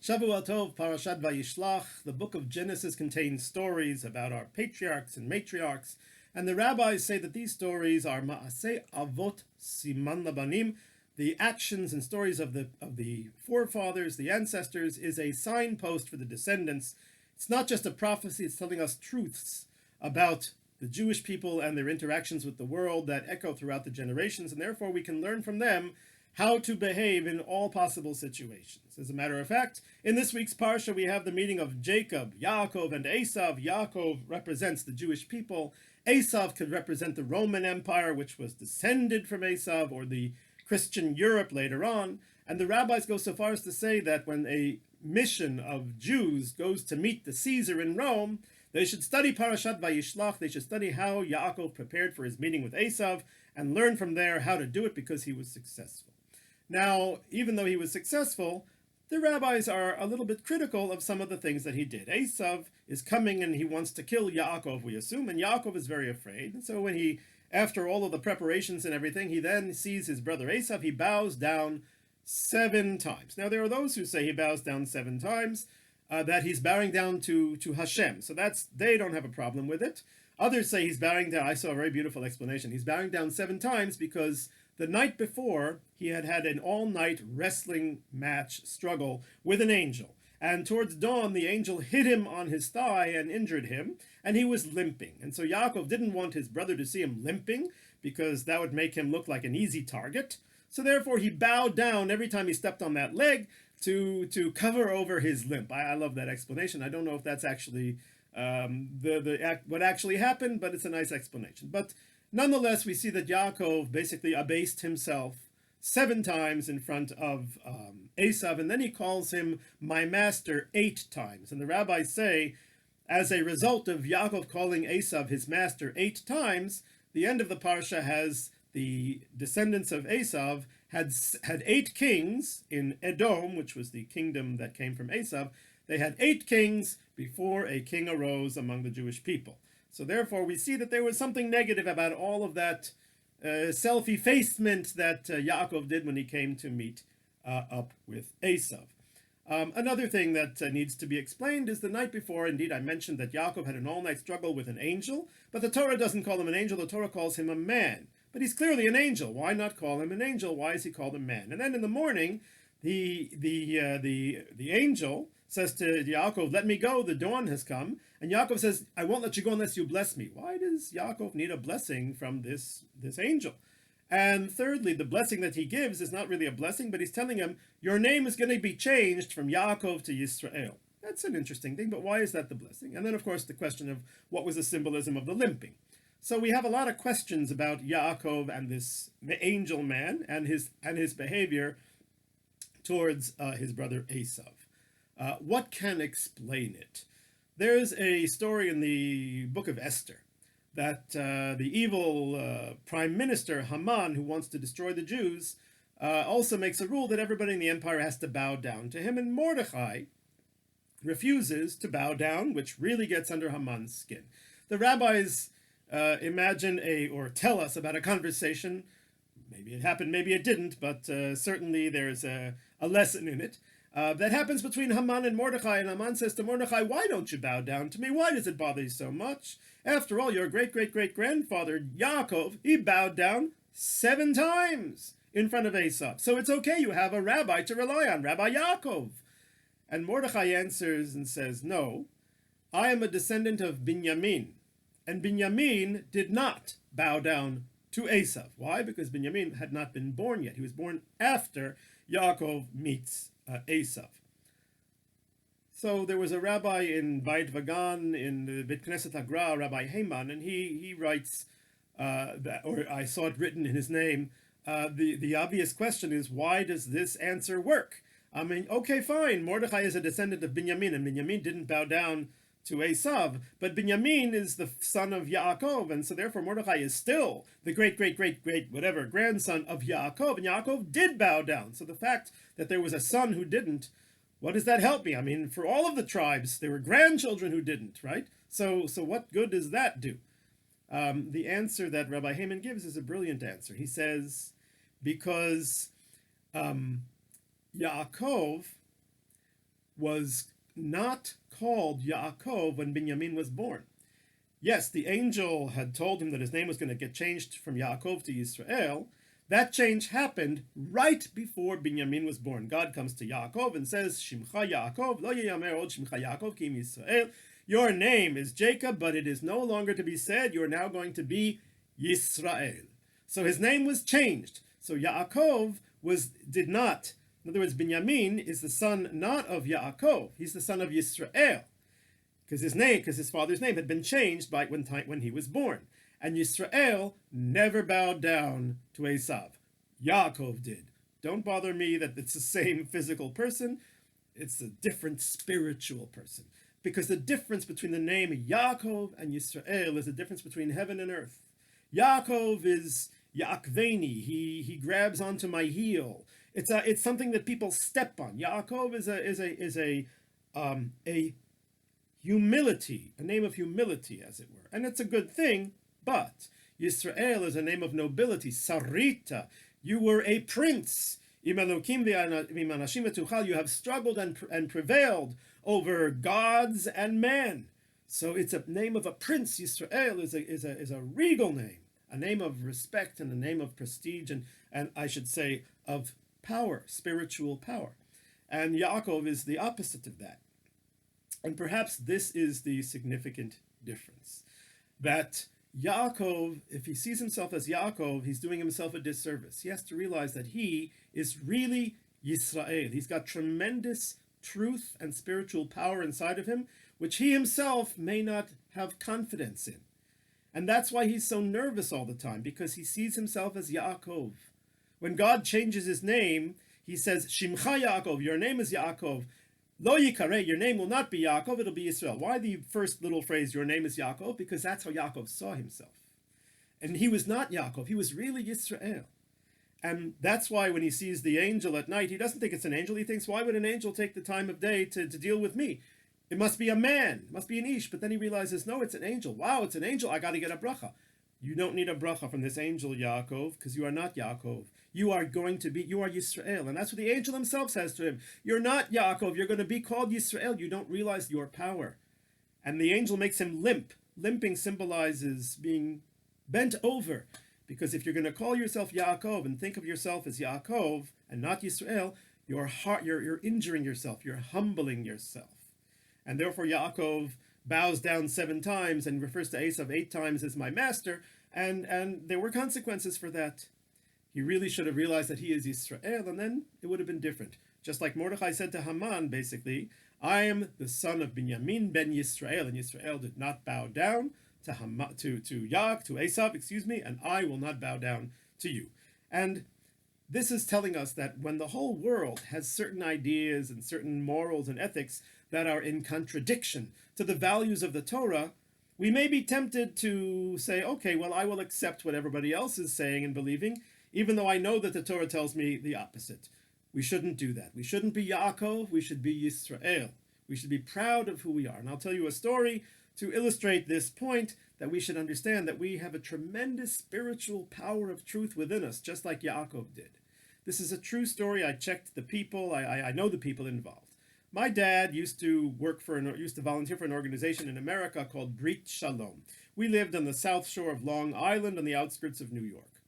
Shavua Tov, Parashat Vayishlach. The book of Genesis contains stories about our patriarchs and matriarchs, and the rabbis say that these stories are Ma'aseh Avot Siman Labanim. The actions and stories of the forefathers, the ancestors, is a signpost for the descendants. It's not just a prophecy, it's telling us truths about the Jewish people and their interactions with the world that echo throughout the generations, and therefore we can learn from them how to behave in all possible situations. As a matter of fact, in this week's Parsha, we have the meeting of Jacob, Yaakov, and Esav. Yaakov represents the Jewish people. Esav could represent the Roman Empire, which was descended from Esav, or the Christian Europe later on. And the rabbis go so far as to say that when a mission of Jews goes to meet the Caesar in Rome, they should study Parashat Vayishlach. They should study how Yaakov prepared for his meeting with Esav and learn from there how to do it because he was successful. Now, even though he was successful, the rabbis are a little bit critical of some of the things that he did. Esav is coming and he wants to kill Yaakov, we assume, and Yaakov is very afraid. And so when he, after all of the preparations and everything, he then sees his brother Esav, he bows down 7 times. Now, there are those who say he bows down 7 times, that he's bowing down to Hashem. So they don't have a problem with it. Others say he's bowing down. I saw a very beautiful explanation. He's bowing down 7 times because the night before, he had an all-night wrestling match struggle with an angel. And towards dawn, the angel hit him on his thigh and injured him, and he was limping. And so Yaakov didn't want his brother to see him limping, because that would make him look like an easy target. So therefore, he bowed down every time he stepped on that leg to cover over his limp. I love that explanation. I don't know if that's actually what actually happened, but it's a nice explanation. But nonetheless, we see that Yaakov basically abased himself 7 times in front of Esav, and then he calls him my master 8 times. And the rabbis say, as a result of Yaakov calling Esav his master 8 times, the end of the parsha has the descendants of Esav had 8 kings in Edom, which was the kingdom that came from Esav. They had 8 kings before a king arose among the Jewish people. So therefore, we see that there was something negative about all of that self-effacement that Yaakov did when he came to meet up with Esav. Another thing that needs to be explained is the night before, indeed, I mentioned that Yaakov had an all-night struggle with an angel, but the Torah doesn't call him an angel, the Torah calls him a man. But he's clearly an angel. Why not call him an angel? Why is he called a man? And then in the morning, the angel says to Yaakov, let me go, the dawn has come. And Yaakov says, I won't let you go unless you bless me. Why does Yaakov need a blessing from this angel? And thirdly, the blessing that he gives is not really a blessing, but he's telling him, your name is going to be changed from Yaakov to Yisrael. That's an interesting thing, but why is that the blessing? And then, of course, the question of what was the symbolism of the limping. So we have a lot of questions about Yaakov and this angel man and his behavior towards his brother Esav. What can explain it? There's a story in the book of Esther that the evil prime minister Haman, who wants to destroy the Jews, also makes a rule that everybody in the empire has to bow down to him, and Mordechai refuses to bow down, which really gets under Haman's skin. The rabbis imagine or tell us about a conversation. Maybe it happened, maybe it didn't, but certainly there's a lesson in it. That happens between Haman and Mordechai, and Haman says to Mordechai, why don't you bow down to me? Why does it bother you so much? After all, your great-great-great-grandfather, Yaakov, he bowed down 7 times in front of Esav. So it's okay, you have a rabbi to rely on, Rabbi Yaakov. And Mordechai answers and says, no, I am a descendant of Binyamin. And Binyamin did not bow down to Esav. Why? Because Binyamin had not been born yet. He was born after Yaakov meets Esav. So there was a rabbi in Beit Vagan in the Beit Knesset Hagra, Rabbi Heyman, and he writes that, or I saw it written in his name. The obvious question is, why does this answer work? I mean, okay, fine. Mordechai is a descendant of Binyamin, and Binyamin didn't bow down to Esav, but Binyamin is the son of Yaakov, and so therefore Mordechai is still the great grandson of Yaakov, and Yaakov did bow down. So the fact that there was a son who didn't, what does that help me? I mean, for all of the tribes, there were grandchildren who didn't, right? So what good does that do? The answer that Rabbi Haman gives is a brilliant answer. He says, because Yaakov was not called Yaakov when Binyamin was born. Yes, the angel had told him that his name was going to get changed from Yaakov to Yisrael. That change happened right before Binyamin was born. God comes to Yaakov and says, Shimcha Yaakov, lo yeyamer od Shimcha Yaakov ki im Yisrael. Your name is Jacob, but it is no longer to be said. You are now going to be Yisrael. So his name was changed. So Yaakov did not. In other words, Binyamin is the son not of Yaakov. He's the son of Yisrael. Because his father's name had been changed by when he was born. And Yisrael never bowed down to Esav. Yaakov did. Don't bother me that it's the same physical person. It's a different spiritual person. Because the difference between the name Yaakov and Yisrael is the difference between heaven and earth. Yaakov is Yaakveni. He grabs onto my heel. It's something that people step on. Yaakov is a humility, a name of humility, as it were. And it's a good thing, but Yisrael is a name of nobility. Sarita, you were a prince. You have struggled and prevailed over gods and men. So it's a name of a prince. Yisrael is a regal name, a name of respect and a name of prestige and I should say of power, spiritual power. And Yaakov is the opposite of that. And perhaps this is the significant difference. That Yaakov, if he sees himself as Yaakov, he's doing himself a disservice. He has to realize that he is really Yisrael. He's got tremendous truth and spiritual power inside of him, which he himself may not have confidence in. And that's why he's so nervous all the time, because he sees himself as Yaakov. When God changes his name, he says, Shimcha Yaakov, your name is Yaakov. Lo Yikare, your name will not be Yaakov, it'll be Israel. Why the first little phrase, your name is Yaakov? Because that's how Yaakov saw himself. And he was not Yaakov, he was really Yisrael. And that's why when he sees the angel at night, he doesn't think it's an angel. He thinks, why would an angel take the time of day to deal with me? It must be a man, it must be an ish. But then he realizes, no, it's an angel. Wow, it's an angel, I got to get a bracha. You don't need a bracha from this angel, Yaakov, because you are not Yaakov. You are Yisrael. And that's what the angel himself says to him. You're not Yaakov, you're going to be called Yisrael. You don't realize your power. And the angel makes him limp. Limping symbolizes being bent over. Because if you're going to call yourself Yaakov and think of yourself as Yaakov and not Yisrael, you're injuring yourself, you're humbling yourself. And therefore Yaakov bows down 7 times and refers to Esav 8 times as my master, and there were consequences for that. He really should have realized that he is Yisrael, and then it would have been different. Just like Mordechai said to Haman, basically, I am the son of Binyamin ben Yisrael, and Yisrael did not bow down to Esav, and I will not bow down to you. And this is telling us that when the whole world has certain ideas and certain morals and ethics that are in contradiction to the values of the Torah, we may be tempted to say, okay, well, I will accept what everybody else is saying and believing, even though I know that the Torah tells me the opposite. We shouldn't do that. We shouldn't be Yaakov, we should be Yisrael. We should be proud of who we are. And I'll tell you a story to illustrate this point, that we should understand that we have a tremendous spiritual power of truth within us, just like Yaakov did. This is a true story. I checked the people. I know the people involved. My dad used to volunteer for an organization in America called Brit Shalom. We lived on the south shore of Long Island on the outskirts of New York.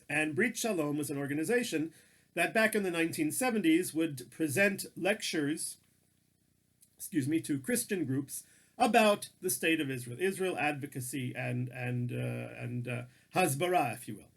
And Brit Shalom was an organization that back in the 1970s would present lectures, to Christian groups about the state of Israel advocacy and Hasbara, if you will.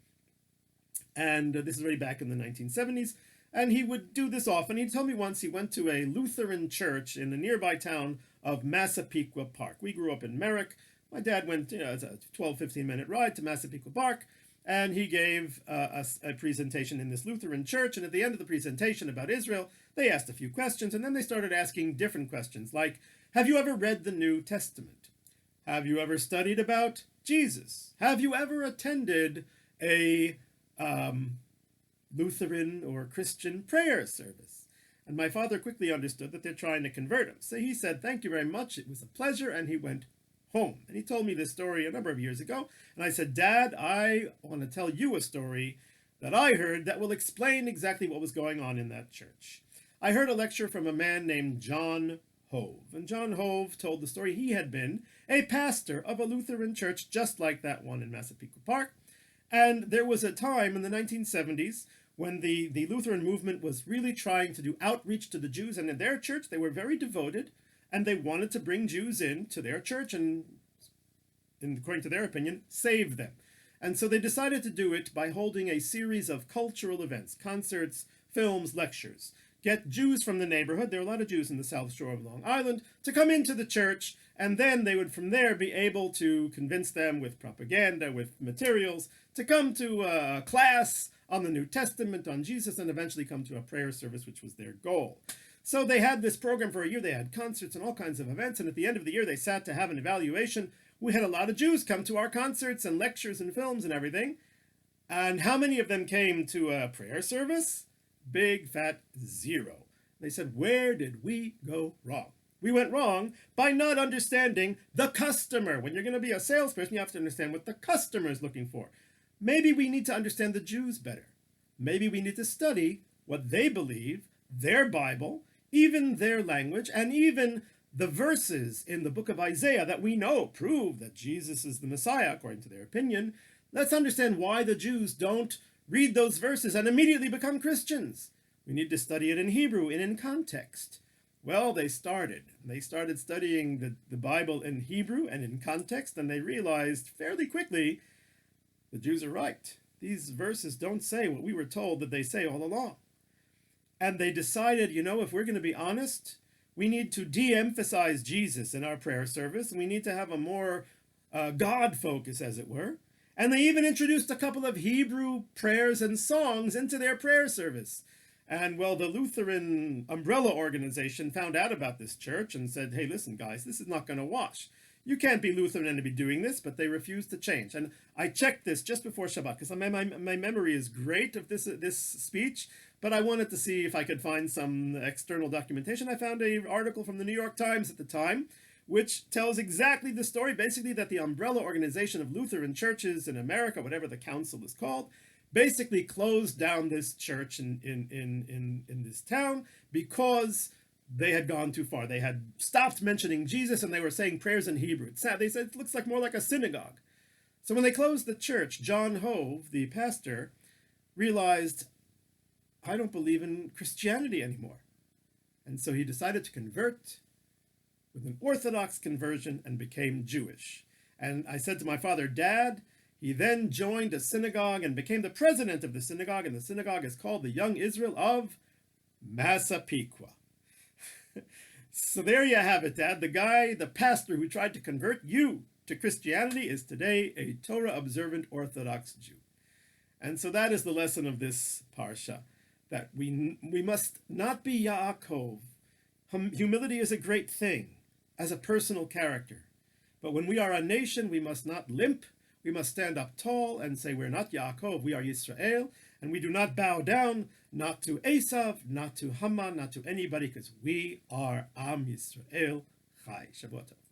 And this is already back in the 1970s. And he would do this often. He told me once he went to a Lutheran church in the nearby town of Massapequa Park. We grew up in Merrick. My dad went, it's a 12, 15-minute ride to Massapequa Park. And he gave a presentation in this Lutheran church. And at the end of the presentation about Israel, they asked a few questions. And then they started asking different questions like, have you ever read the New Testament? Have you ever studied about Jesus? Have you ever attended a Lutheran or Christian prayer service? And my father quickly understood that they're trying to convert him. So he said, thank you very much. It was a pleasure. And he went home. And he told me this story a number of years ago. And I said, Dad, I want to tell you a story that I heard that will explain exactly what was going on in that church. I heard a lecture from a man named John Hove. And John Hove told the story he had been a pastor of a Lutheran church just like that one in Massapequa Park. And there was a time in the 1970s when the Lutheran movement was really trying to do outreach to the Jews. And in their church, they were very devoted, and they wanted to bring Jews in to their church and, according to their opinion, save them. And so they decided to do it by holding a series of cultural events, concerts, films, lectures. Get Jews from the neighborhood, there are a lot of Jews in the South Shore of Long Island, to come into the church, and then they would from there be able to convince them with propaganda, with materials, to come to a class on the New Testament, on Jesus, and eventually come to a prayer service, which was their goal. So they had this program for a year. They had concerts and all kinds of events, and at the end of the year they sat to have an evaluation. We had a lot of Jews come to our concerts and lectures and films and everything. And how many of them came to a prayer service? Big fat zero. They said, where did we go wrong? We went wrong by not understanding the customer. When you're going to be a salesperson, you have to understand what the customer is looking for. Maybe we need to understand the Jews better. Maybe we need to study what they believe, their Bible, even their language, and even the verses in the book of Isaiah that we know prove that Jesus is the Messiah, according to their opinion. Let's understand why the Jews don't read those verses and immediately become Christians. We need to study it in Hebrew and in context. Well, they started studying the Bible in Hebrew and in context, and they realized fairly quickly the Jews are right. These verses don't say what we were told that they say all along. And they decided, if we're going to be honest, we need to de-emphasize Jesus in our prayer service, and we need to have a more God focus, as it were. And they even introduced a couple of Hebrew prayers and songs into their prayer service. And well, the Lutheran umbrella organization found out about this church and said, hey, listen, guys, this is not going to wash. You can't be Lutheran and be doing this, but they refused to change. And I checked this just before Shabbat, because my memory is great of this speech, but I wanted to see if I could find some external documentation. I found an article from the New York Times at the time, which tells exactly the story, basically that the umbrella organization of Lutheran churches in America, whatever the council is called, basically closed down this church in this town because they had gone too far. They had stopped mentioning Jesus and they were saying prayers in Hebrew. It's sad. They said it looks like more like a synagogue. So when they closed the church, John Hove, the pastor, realized, I don't believe in Christianity anymore. And so he decided to convert with an Orthodox conversion and became Jewish. And I said to my father, Dad, he then joined a synagogue and became the president of the synagogue, and the synagogue is called the Young Israel of Massapequa. So there you have it, Dad. The pastor who tried to convert you to Christianity is today a Torah-observant Orthodox Jew. And so that is the lesson of this parsha, that we must not be Yaakov. Humility is a great thing as a personal character. But when we are a nation, we must not limp. We must stand up tall and say, we're not Yaakov, we are Yisrael, and we do not bow down, not to Esav, not to Haman, not to anybody, because we are Am Yisrael Chai. Shavua Tov.